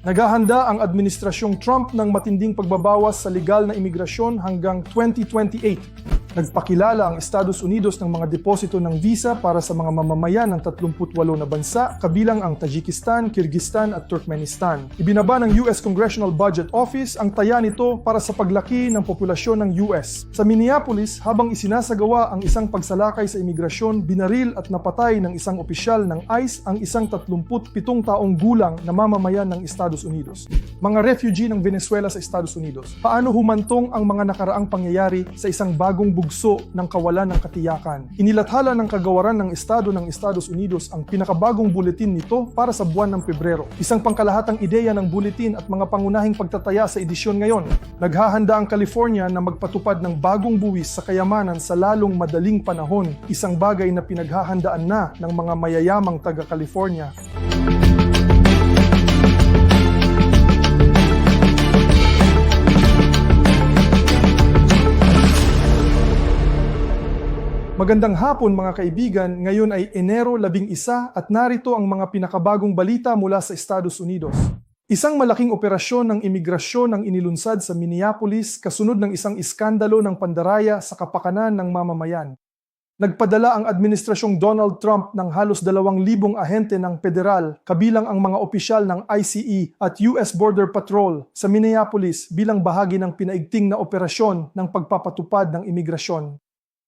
Naghahanda ang administrasyong Trump ng matinding pagbabawas sa legal na imigrasyon hanggang 2028. Nagpakilala ang Estados Unidos ng mga deposito ng visa para sa mga mamamayan ng 38 na bansa, kabilang ang Tajikistan, Kyrgyzstan at Turkmenistan. Ibinaba ng US Congressional Budget Office ang taya nito para sa paglaki ng populasyon ng US. Sa Minneapolis, habang isinasagawa ang isang pagsalakay sa imigrasyon, binaril at napatay ng isang opisyal ng ICE ang isang 37 taong gulang na mamamayan ng Estados Unidos. Mga refugee ng Venezuela sa Estados Unidos. Paano humantong ang mga nakaraang pangyayari sa isang bagong bugso ng kawalan ng katiyakan? Inilathala ng kagawaran ng Estado ng Estados Unidos ang pinakabagong buletin nito para sa buwan ng Pebrero. Isang pangkalahatang ideya ng buletin at mga pangunahing pagtataya sa edisyon ngayon. Naghahanda ang California na magpatupad ng bagong buwis sa kayamanan sa lalong madaling panahon, isang bagay na pinaghahandaan na ng mga mayayamang taga-California. Magandang hapon mga kaibigan, ngayon ay Enero 11 at narito ang mga pinakabagong balita mula sa Estados Unidos. Isang malaking operasyon ng imigrasyon ang inilunsad sa Minneapolis kasunod ng isang iskandalo ng pandaraya sa kapakanan ng mamamayan. Nagpadala ang administrasyong Donald Trump ng halos 2,000 ahente ng federal, kabilang ang mga opisyal ng ICE at US Border Patrol sa Minneapolis bilang bahagi ng pinaigting na operasyon ng pagpapatupad ng imigrasyon.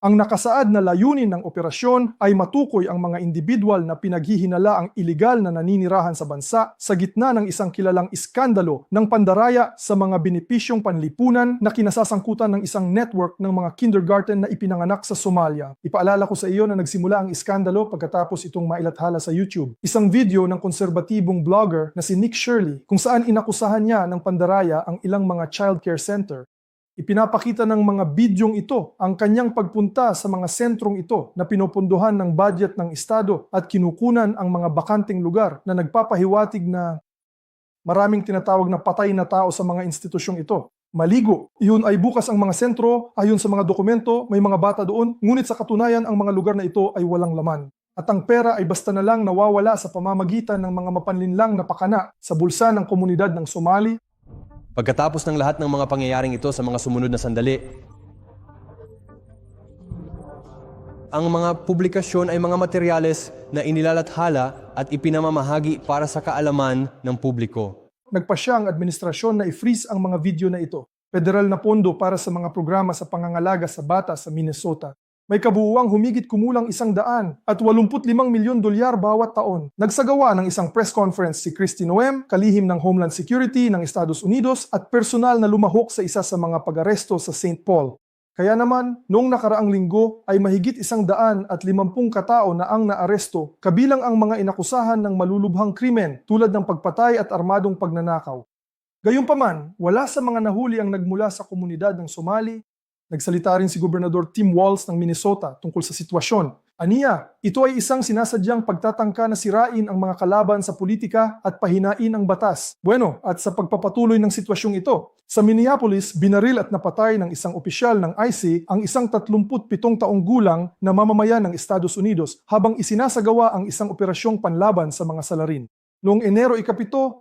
Ang nakasaad na layunin ng operasyon ay matukoy ang mga individual na pinaghihinala ang iligal na naninirahan sa bansa sa gitna ng isang kilalang iskandalo ng pandaraya sa mga benepisyong panlipunan na kinasasangkutan ng isang network ng mga kindergarten na ipinanganak sa Somalia. Ipaalala ko sa iyo na nagsimula ang iskandalo pagkatapos itong mailathala sa YouTube. Isang video ng konserbatibong blogger na si Nick Shirley kung saan inakusahan niya ng pandaraya ang ilang mga child care center. Ipinapakita ng mga bidyong ito ang kanyang pagpunta sa mga sentrong ito na pinupunduhan ng budget ng Estado at kinukunan ang mga bakanting lugar na nagpapahiwatig na maraming tinatawag na patay na tao sa mga institusyong ito. Maligo. Iyon ay bukas ang mga sentro, ayon sa mga dokumento, may mga bata doon, ngunit sa katunayan ang mga lugar na ito ay walang laman. At ang pera ay basta na lang nawawala sa pamamagitan ng mga mapanlinlang na pakana sa bulsa ng komunidad ng Somali. Pagkatapos ng lahat ng mga pangyayaring ito sa mga sumunod na sandali, ang mga publikasyon ay mga materyales na inilalathala at ipinamamahagi para sa kaalaman ng publiko. Nagpasya ang administrasyon na i-freeze ang mga video na ito. Federal na pondo para sa mga programa sa pangangalaga sa bata sa Minnesota. May kabuuang humigit kumulang $185 milyon bawat taon. Nagsagawa ng isang press conference si Kristi Noem, kalihim ng Homeland Security ng Estados Unidos at personal na lumahok sa isa sa mga pag-aresto sa St. Paul. Kaya naman, noong nakaraang linggo ay mahigit 150 katao na ang naaresto, kabilang ang mga inakusahan ng malulubhang krimen tulad ng pagpatay at armadong pagnanakaw. Gayunpaman, wala sa mga nahuli ang nagmula sa komunidad ng Somali. Nagsalita rin si Gobernador Tim Walz ng Minnesota tungkol sa sitwasyon. Aniya, ito ay isang sinasadyang pagtatangka na sirain ang mga kalaban sa politika at pahinain ang batas. Bueno, at sa pagpapatuloy ng sitwasyong ito, sa Minneapolis, binaril at napatay ng isang opisyal ng ICE ang isang 37 taong gulang na mamamayan ng Estados Unidos habang isinasagawa ang isang operasyong panlaban sa mga salarin. Noong Enero 7,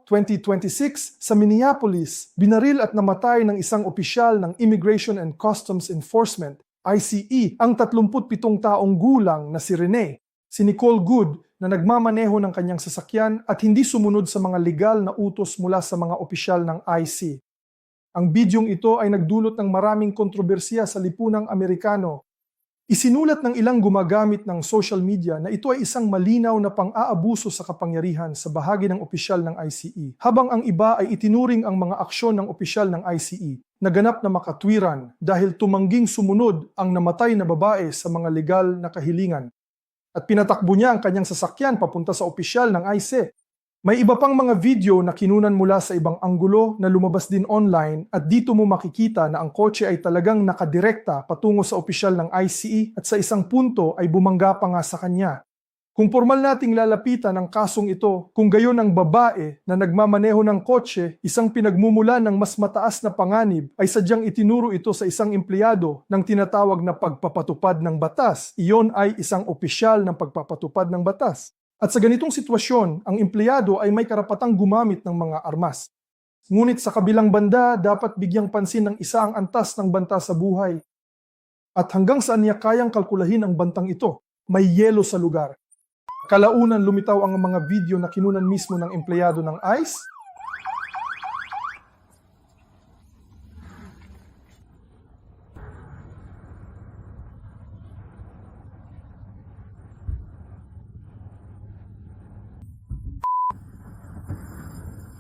2026, sa Minneapolis, binaril at namatay ng isang opisyal ng Immigration and Customs Enforcement, ICE, ang 37 taong gulang na si Rene, si Nicole Good, na nagmamaneho ng kanyang sasakyan at hindi sumunod sa mga legal na utos mula sa mga opisyal ng ICE. Ang bidyong ito ay nagdulot ng maraming kontrobersiya sa lipunang Amerikano. Isinulat ng ilang gumagamit ng social media na ito ay isang malinaw na pang-aabuso sa kapangyarihan sa bahagi ng opisyal ng ICE, habang ang iba ay itinuring ang mga aksyon ng opisyal ng ICE na ganap na makatwiran dahil tumangging sumunod ang namatay na babae sa mga legal na kahilingan. At pinatakbo niya ang kanyang sasakyan papunta sa opisyal ng ICE. May iba pang mga video na kinunan mula sa ibang anggulo na lumabas din online at dito mo makikita na ang kotse ay talagang nakadirekta patungo sa opisyal ng ICE at sa isang punto ay bumangga pa nga sa kanya. Kung formal nating lalapitan ang kasong ito, kung gayon ang babae na nagmamaneho ng kotse, isang pinagmumula ng mas mataas na panganib ay sadyang itinuro ito sa isang empleyado ng tinatawag na pagpapatupad ng batas. Iyon ay isang opisyal ng pagpapatupad ng batas. At sa ganitong sitwasyon, ang empleyado ay may karapatang gumamit ng mga armas. Ngunit sa kabilang banda, dapat bigyang pansin ng isa ang antas ng banta sa buhay. At hanggang saan niya kayang kalkulahin ang bantang ito? May yelo sa lugar. Kalaunan lumitaw ang mga video na kinunan mismo ng empleyado ng ICE.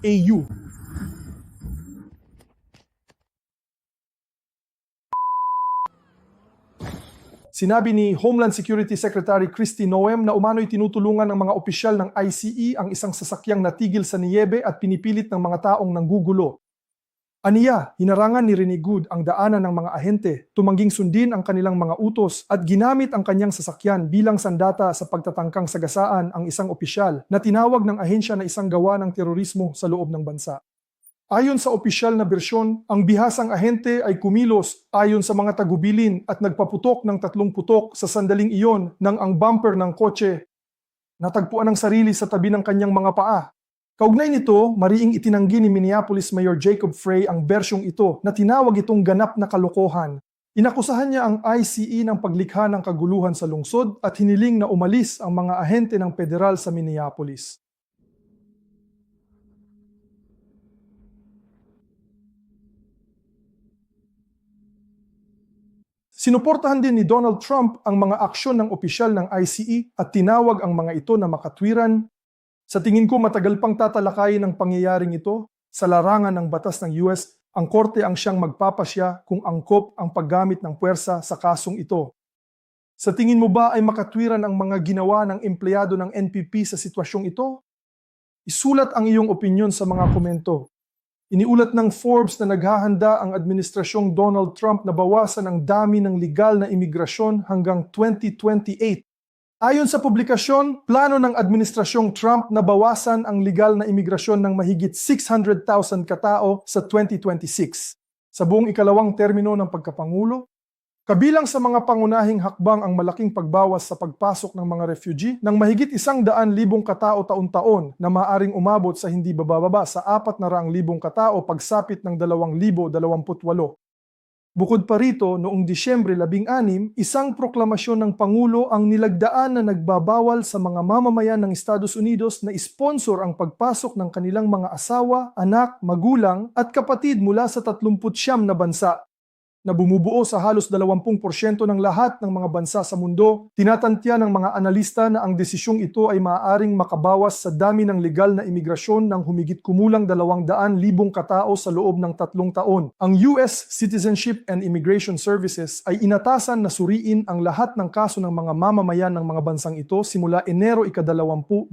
AU. Sinabi ni Homeland Security Secretary Kristi Noem na umano'y tinutulungan ng mga opisyal ng ICE ang isang sasakyang natigil sa niyebe at pinipilit ng mga taong nanggugulo. Aniya, hinarangan ni Rene Good ang daanan ng mga ahente, tumangging sundin ang kanilang mga utos at ginamit ang kanyang sasakyan bilang sandata sa pagtatangkang sagasaan ang isang opisyal na tinawag ng ahensya na isang gawa ng terorismo sa loob ng bansa. Ayon sa opisyal na bersyon, ang bihasang ahente ay kumilos ayon sa mga tagubilin at nagpaputok ng 3 putok sa sandaling iyon nang ang bumper ng kotse natagpuan ng sarili sa tabi ng kanyang mga paa. Kaugnay nito, mariing itinanggi ni Minneapolis Mayor Jacob Frey ang bersyong ito na tinawag itong ganap na kalokohan. Inakusahan niya ang ICE ng paglikha ng kaguluhan sa lungsod at hiniling na umalis ang mga ahente ng federal sa Minneapolis. Sinuportahan din ni Donald Trump ang mga aksyon ng opisyal ng ICE at tinawag ang mga ito na makatwiran. Sa tingin ko matagal pang tatalakayin ang pangyayaring ito. Sa larangan ng batas ng US, ang korte ang siyang magpapasya kung angkop ang paggamit ng puwersa sa kasong ito. Sa tingin mo ba ay makatwiran ang mga ginawa ng empleyado ng NPP sa sitwasyong ito? Isulat ang iyong opinyon sa mga komento. Iniulat ng Forbes na naghahanda ang administrasyong Donald Trump na bawasan ang dami ng legal na imigrasyon hanggang 2028. Ayon sa publikasyon, plano ng administrasyong Trump na bawasan ang legal na imigrasyon ng mahigit 600,000 katao sa 2026. Sa buong ikalawang termino ng pagkapangulo, kabilang sa mga pangunahing hakbang ang malaking pagbawas sa pagpasok ng mga refugee ng mahigit 100,000 katao taon-taon na maaring umabot sa hindi bababa sa 400,000 katao pagsapit ng 2028. Bukod pa rito, noong Disyembre 16, isang proklamasyon ng Pangulo ang nilagdaan na nagbabawal sa mga mamamayan ng Estados Unidos na sponsor ang pagpasok ng kanilang mga asawa, anak, magulang at kapatid mula sa 39 na bansa na bumubuo sa halos 20% ng lahat ng mga bansa sa mundo. Tinatantya ng mga analista na ang desisyong ito ay maaaring makabawas sa dami ng legal na imigrasyon ng humigit kumulang 200,000 katao sa loob ng 3 taon. Ang US Citizenship and Immigration Services ay inatasan na suriin ang lahat ng kaso ng mga mamamayan ng mga bansang ito simula Enero 20, 2021.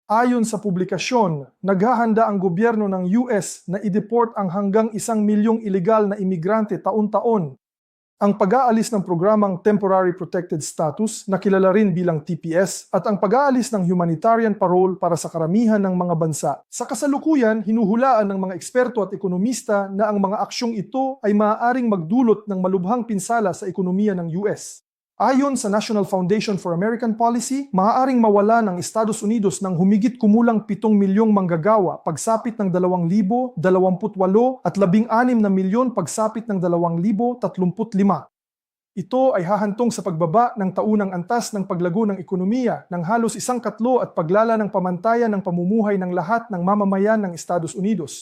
Ayon sa publikasyon, naghahanda ang gobyerno ng US na i-deport ang hanggang 1,000,000 ilegal na imigrante taon-taon. Ang pag-aalis ng programang Temporary Protected Status na kilala rin bilang TPS at ang pag-aalis ng humanitarian parole para sa karamihan ng mga bansa. Sa kasalukuyan, hinuhulaan ng mga eksperto at ekonomista na ang mga aksyong ito ay maaaring magdulot ng malubhang pinsala sa ekonomiya ng US. Ayon sa National Foundation for American Policy, maaaring mawala ng Estados Unidos ng humigit kumulang 7 milyong manggagawa pagsapit ng 2028 at 16 na milyon pagsapit ng 2035. Ito ay hahantong sa pagbaba ng taunang antas ng paglago ng ekonomiya ng halos 1/4 at paglala ng pamantayan ng pamumuhay ng lahat ng mamamayan ng Estados Unidos.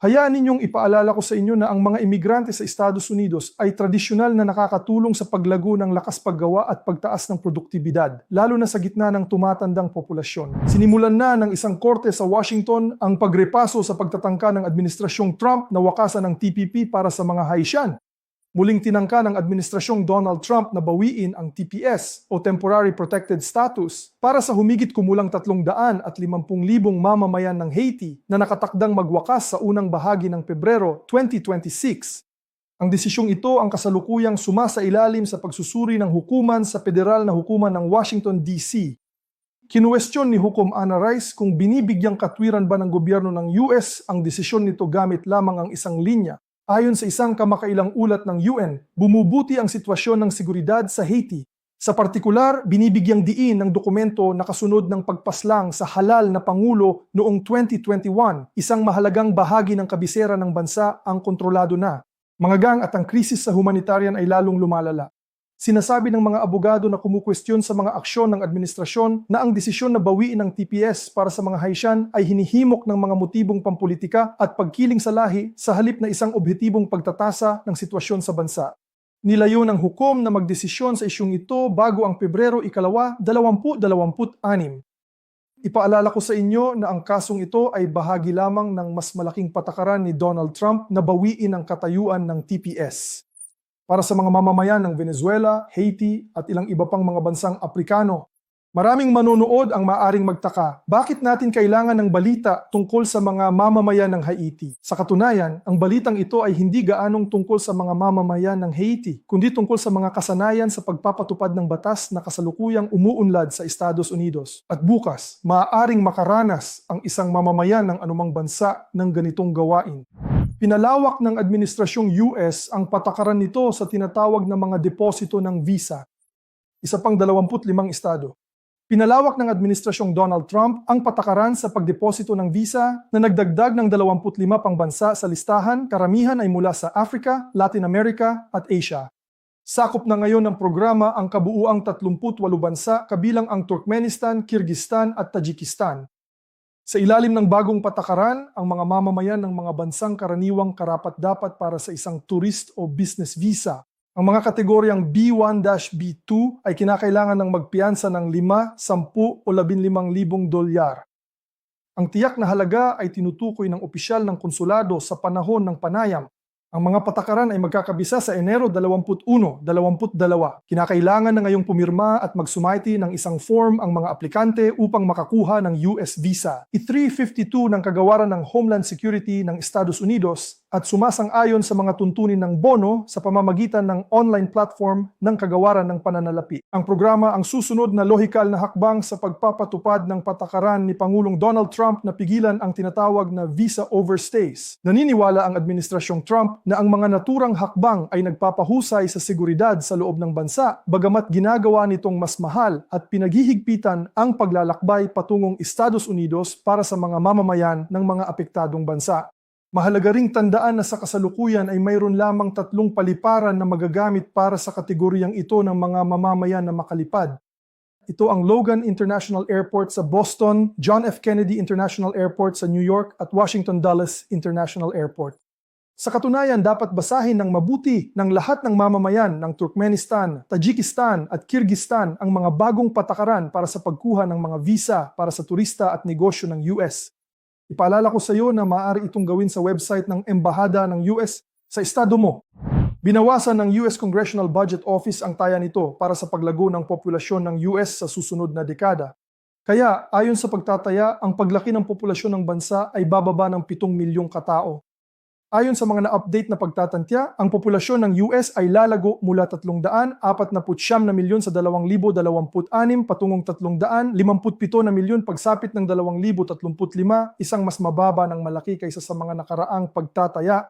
Hayaan ninyong ipaalala ko sa inyo na ang mga imigrante sa Estados Unidos ay tradisyonal na nakakatulong sa paglago ng lakas paggawa at pagtaas ng produktibidad, lalo na sa gitna ng tumatandang populasyon. Sinimulan na ng isang korte sa Washington ang pagrepaso sa pagtatangka ng administrasyong Trump na wakasan ng TPP para sa mga Haitian. Muling tinangka ng administrasyong Donald Trump na bawiin ang TPS o Temporary Protected Status para sa humigit kumulang 350,000 mamamayan ng Haiti na nakatakdang magwakas sa unang bahagi ng Pebrero 2026. Ang desisyong ito ang kasalukuyang sumasailalim sa pagsusuri ng hukuman sa federal na hukuman ng Washington, D.C. Kinuwestiyon ni Hukom Ana Rice kung binibigyang katwiran ba ng gobyerno ng US ang desisyon nito gamit lamang ang isang linya. Ayon sa isang kamakailang ulat ng UN, bumubuti ang sitwasyon ng seguridad sa Haiti. Sa partikular, binibigyang diin ng dokumento na kasunod ng pagpaslang sa halal na Pangulo noong 2021, isang mahalagang bahagi ng kabisera ng bansa ang kontrolado na. Mga gang at ang krisis sa humanitarian ay lalong lumalala. Sinasabi ng mga abogado na kumukwestiyon sa mga aksyon ng administrasyon na ang desisyon na bawiin ng TPS para sa mga Haitian ay hinihimok ng mga motibong pampolitika at pagkiling sa lahi sa halip na isang objetibong pagtatasa ng sitwasyon sa bansa. Nilayo ng hukom na magdesisyon sa isyung ito bago ang Pebrero 2026. Ipaalala ko sa inyo na ang kasong ito ay bahagi lamang ng mas malaking patakaran ni Donald Trump na bawiin ang katayuan ng TPS. Para sa mga mamamayan ng Venezuela, Haiti at ilang iba pang mga bansang Aprikano, maraming manonood ang maaring magtaka, bakit natin kailangan ng balita tungkol sa mga mamamayan ng Haiti? Sa katunayan, ang balitang ito ay hindi gaanong tungkol sa mga mamamayan ng Haiti, kundi tungkol sa mga kasanayan sa pagpapatupad ng batas na kasalukuyang umuunlad sa Estados Unidos. At bukas, maaaring makaranas ang isang mamamayan ng anumang bansa ng ganitong gawain. Pinalawak ng administrasyong US ang patakaran nito sa tinatawag na mga deposito ng visa. Isa pang 25 estado. Pinalawak ng administrasyong Donald Trump ang patakaran sa pagdeposito ng visa na nagdagdag ng 25 pang bansa sa listahan, karamihan ay mula sa Africa, Latin America at Asia. Sakop na ngayon ng programa ang kabuuang 38 bansa kabilang ang Turkmenistan, Kyrgyzstan at Tajikistan. Sa ilalim ng bagong patakaran, ang mga mamamayan ng mga bansang karaniwang karapat-dapat para sa isang tourist o business visa. Ang mga kategoryang B1-B2 ay kinakailangan ng magpiyansa ng 5, 10 o 15,000 dolyar. Ang tiyak na halaga ay tinutukoy ng opisyal ng konsulado sa panahon ng panayam. Ang mga patakaran ay magkakabisa sa Enero 21, 22. Kinakailangan na ngayong pumirma at magsumayti ng isang form ang mga aplikante upang makakuha ng US visa. I-352 ng kagawaran ng Homeland Security ng Estados Unidos at sumasang-ayon sa mga tuntunin ng bono sa pamamagitan ng online platform ng kagawaran ng pananalapi. Ang programa ang susunod na lohikal na hakbang sa pagpapatupad ng patakaran ni Pangulong Donald Trump na pigilan ang tinatawag na visa overstays. Naniniwala ang administrasyong Trump na ang mga naturang hakbang ay nagpapahusay sa seguridad sa loob ng bansa, bagamat ginagawa nitong mas mahal at pinaghihigpitan ang paglalakbay patungong Estados Unidos para sa mga mamamayan ng mga apektadong bansa. Mahalaga ring tandaan na sa kasalukuyan ay mayroon lamang 3 paliparan na magagamit para sa kategoryang ito ng mga mamamayan na makalipad. Ito ang Logan International Airport sa Boston, John F. Kennedy International Airport sa New York at Washington Dulles International Airport. Sa katunayan, dapat basahin ng mabuti ng lahat ng mamamayan ng Turkmenistan, Tajikistan at Kyrgyzstan ang mga bagong patakaran para sa pagkuha ng mga visa para sa turista at negosyo ng US. Ipaalala ko sa iyo na maaari itong gawin sa website ng Embahada ng US sa estado mo. Binawasan ng US Congressional Budget Office ang taya nito para sa paglago ng populasyon ng US sa susunod na dekada. Kaya, ayon sa pagtataya, ang paglaki ng populasyon ng bansa ay bababa ng 7 milyong katao. Ayon sa mga na-update na pagtatantya, ang populasyon ng US ay lalago mula 349 na milyon sa 2026 patungong 357 na milyon pagsapit ng 2035, isang mas mababa ng malaki kaysa sa mga nakaraang pagtataya.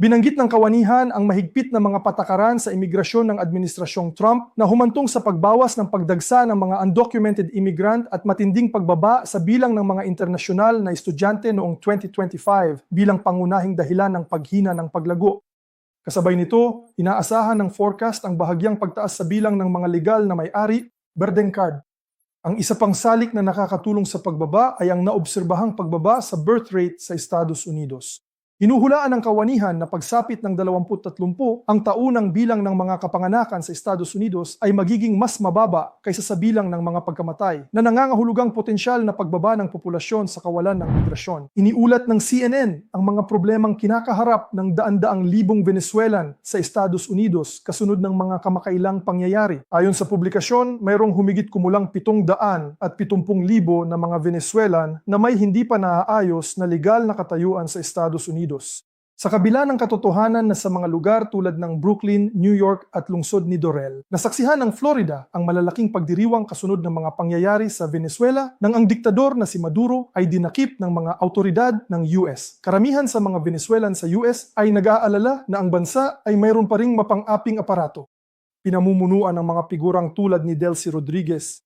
Binanggit ng kawanihan ang mahigpit na mga patakaran sa imigrasyon ng administrasyong Trump na humantong sa pagbawas ng pagdagsa ng mga undocumented immigrant at matinding pagbaba sa bilang ng mga internasyonal na estudyante noong 2025 bilang pangunahing dahilan ng paghina ng paglago. Kasabay nito, inaasahan ng forecast ang bahagyang pagtaas sa bilang ng mga legal na may-ari, Berdeng Card. Ang isa pang salik na nakakatulong sa pagbaba ay ang naobserbahang pagbaba sa birth rate sa Estados Unidos. Hinuhulaan ng kawanihan na pagsapit ng 2030, ang taunang bilang ng mga kapanganakan sa Estados Unidos ay magiging mas mababa kaysa sa bilang ng mga pagkamatay na nangangahulugang potensyal na pagbaba ng populasyon sa kawalan ng migrasyon. Iniulat ng CNN ang mga problemang kinakaharap ng daan-daang libong Venezuelan sa Estados Unidos kasunod ng mga kamakailang pangyayari. Ayon sa publikasyon, mayroong humigit kumulang 770,000 na mga Venezuelan na may hindi pa naaayos na legal na katayuan sa Estados Unidos. Sa kabila ng katotohanan na sa mga lugar tulad ng Brooklyn, New York at lungsod ni Dorel, nasaksihan ng Florida ang malalaking pagdiriwang kasunod ng mga pangyayari sa Venezuela nang ang diktador na si Maduro ay dinakip ng mga autoridad ng US. Karamihan sa mga Venezuelan sa US ay nag-aalala na ang bansa ay mayroon pa ring mapang-aping aparato. pinamumunuan ng mga figurang tulad ni Delcy Rodriguez.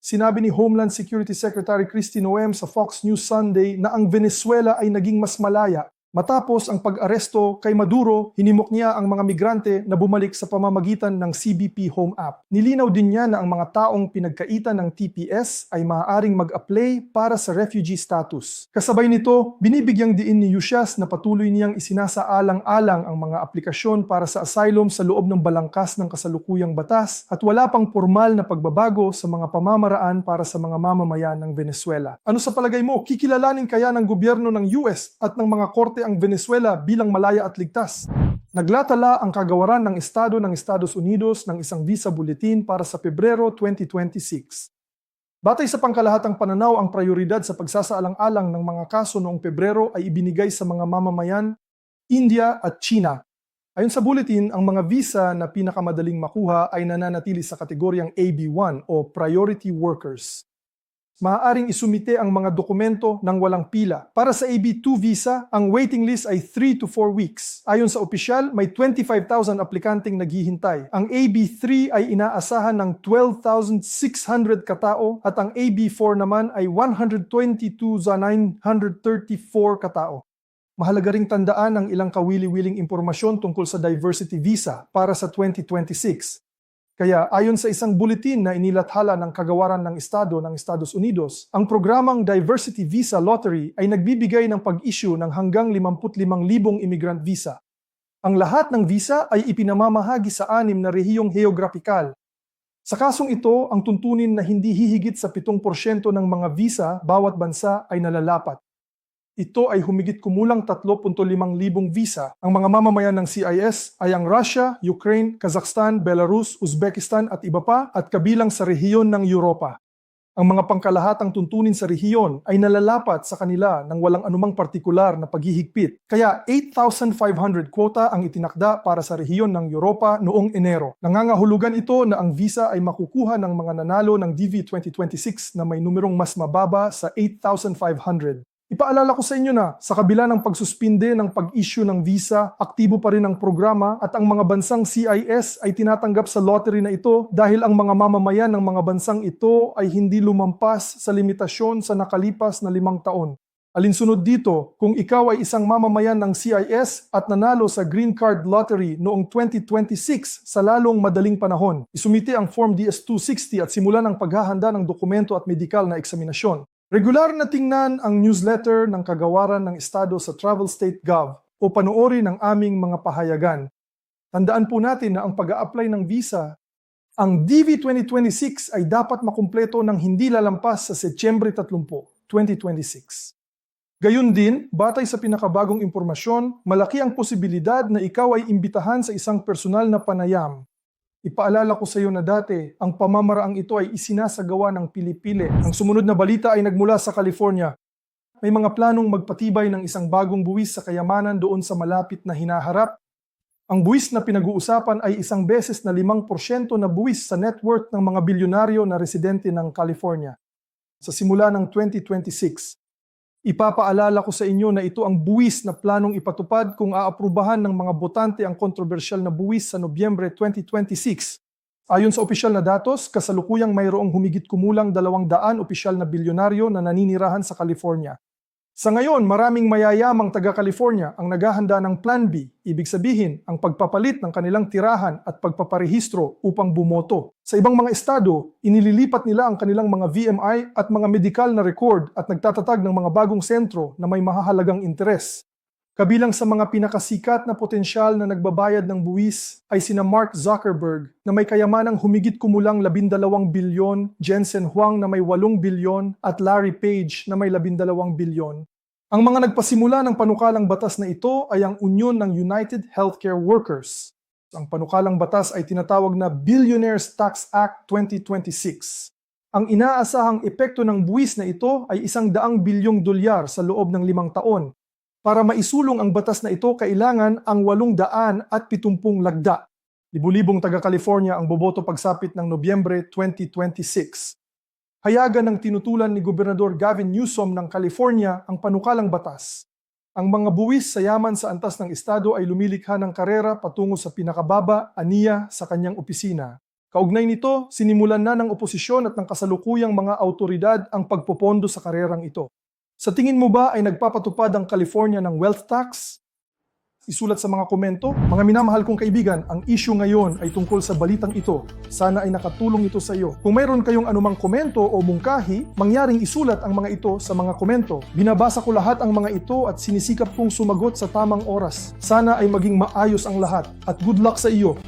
Sinabi ni Homeland Security Secretary Kristi Noem sa Fox News Sunday na ang Venezuela ay naging mas malaya. Matapos ang pag-aresto kay Maduro, hinimok niya ang mga migrante na bumalik sa pamamagitan ng CBP Home App. Nilinaw din niya na ang mga taong pinagkaitan ng TPS ay maaaring mag-apply para sa refugee status. Kasabay nito, binibigyang diin ni Yusias na patuloy niyang isinasaalang-alang ang mga aplikasyon para sa asylum sa loob ng balangkas ng kasalukuyang batas at wala pang formal na pagbabago sa mga pamamaraan para sa mga mamamayan ng Venezuela. Ano sa palagay mo, kikilalanin kaya ng gobyerno ng US at ng mga korte ang Venezuela bilang malaya at ligtas? Naglatala ang kagawaran ng Estado ng Estados Unidos ng isang visa bulletin para sa Pebrero 2026. Batay sa pangkalahatang pananaw, ang prioridad sa pagsasaalang-alang ng mga kaso noong Pebrero ay ibinigay sa mga mamamayan, India at China. Ayon sa bulletin, ang mga visa na pinakamadaling makuha ay nananatili sa kategoryang AB1 o Priority Workers. Maaaring isumite ang mga dokumento ng walang pila. Para sa AB2 visa, ang waiting list ay 3 to 4 weeks. Ayon sa opisyal, may 25,000 aplikanteng naghihintay. Ang AB3 ay inaasahan ng 12,600 katao at ang AB4 naman ay 122,934 katao. Mahalaga ring tandaan ang ilang kawili-wiling impormasyon tungkol sa diversity visa para sa 2026. Kaya ayon sa isang bulletin na inilathala ng Kagawaran ng Estado ng Estados Unidos, ang programang Diversity Visa Lottery ay nagbibigay ng pag-issue ng hanggang 55,000 immigrant visa. Ang lahat ng visa ay ipinamamahagi sa 6 na rehiyong heograpikal. Sa kasong ito, ang tuntunin na hindi hihigit sa 7% ng mga visa bawat bansa ay nalalapat. Ito ay humigit kumulang 3,500 visa. Ang mga mamamayan ng CIS ay ang Russia, Ukraine, Kazakhstan, Belarus, Uzbekistan at iba pa at kabilang sa rehiyon ng Europa. Ang mga pangkalahatang tuntunin sa rehiyon ay nalalapat sa kanila ng walang anumang partikular na paghihigpit. Kaya 8,500 quota ang itinakda para sa rehiyon ng Europa noong Enero. Nangangahulugan ito na ang visa ay makukuha ng mga nanalo ng DV 2026 na may numerong mas mababa sa 8,500. Ipaalala ko sa inyo na sa kabila ng pagsuspinde ng pag-issue ng visa, aktibo pa rin ang programa at ang mga bansang CIS ay tinatanggap sa lottery na ito dahil ang mga mamamayan ng mga bansang ito ay hindi lumampas sa limitasyon sa nakalipas na 5 taon. Alinsunod dito, kung ikaw ay isang mamamayan ng CIS at nanalo sa Green Card Lottery noong 2026 sa lalong madaling panahon, isumite ang Form DS-260 at simulan ang paghahanda ng dokumento at medikal na eksaminasyon. Regular na tingnan ang newsletter ng Kagawaran ng Estado sa Travel State Gov o panoorin ang aming mga pahayagan. Tandaan po natin na ang pag-a-apply ng visa, ang DV 2026 ay dapat makumpleto ng hindi lalampas sa Setyembre 30, 2026. Gayun din, batay sa pinakabagong impormasyon, malaki ang posibilidad na ikaw ay imbitahan sa isang personal na panayam. Ipaalala ko sa iyo na dati, ang pamamaraang ito ay isinasagawa ng pili-pili. Ang sumunod na balita ay nagmula sa California. May mga planong magpatibay ng isang bagong buwis sa kayamanan doon sa malapit na hinaharap. Ang buwis na pinag-uusapan ay isang beses na 5% na buwis sa net worth ng mga bilyonaryo na residente ng California. Sa simula ng 2026, ipapaalala ko sa inyo na ito ang buwis na planong ipatupad kung aaprubahan ng mga botante ang kontrobersyal na buwis sa Nobyembre 2026. Ayon sa opisyal na datos, kasalukuyang mayroong humigit kumulang 200 opisyal na bilyonaryo na naninirahan sa California. Sa ngayon, maraming mayayamang taga-California ang naghahanda ng Plan B, ibig sabihin ang pagpapalit ng kanilang tirahan at pagpaparehistro upang bumoto. Sa ibang mga estado, inililipat nila ang kanilang mga VMI at mga medikal na record at nagtatatag ng mga bagong sentro na may mahahalagang interes. Kabilang sa mga pinakasikat na potensyal na nagbabayad ng buwis ay sina Mark Zuckerberg na may kayamanang humigit kumulang 12 bilyon, Jensen Huang na may 8 bilyon at Larry Page na may 12 bilyon. Ang mga nagpasimula ng panukalang batas na ito ay ang Union ng United Healthcare Workers. Ang panukalang batas ay tinatawag na Billionaires Tax Act 2026. Ang inaasahang epekto ng buwis na ito ay $100 bilyong sa loob ng 5 taon. Para maisulong ang batas na ito, kailangan ang 870 lagda. Libu-libong taga-California ang boboto pagsapit ng Nobyembre 2026. Hayagan ng tinutulan ni Gobernador Gavin Newsom ng California ang panukalang batas. Ang mga buwis sa yaman sa antas ng Estado ay lumilikha ng karera patungo sa pinakababa, aniya sa kanyang opisina. Kaugnay nito, sinimulan na ng oposisyon at ng kasalukuyang mga autoridad ang pagpopondo sa karerang ito. Sa tingin mo ba ay nagpapatupad ang California ng wealth tax? Isulat sa mga komento. Mga minamahal kong kaibigan, ang issue ngayon ay tungkol sa balitang ito. Sana ay nakatulong ito sa iyo. Kung mayroon kayong anumang komento o mungkahi, mangyaring isulat ang mga ito sa mga komento. Binabasa ko lahat ang mga ito at sinisikap kong sumagot sa tamang oras. Sana ay maging maayos ang lahat at good luck sa iyo.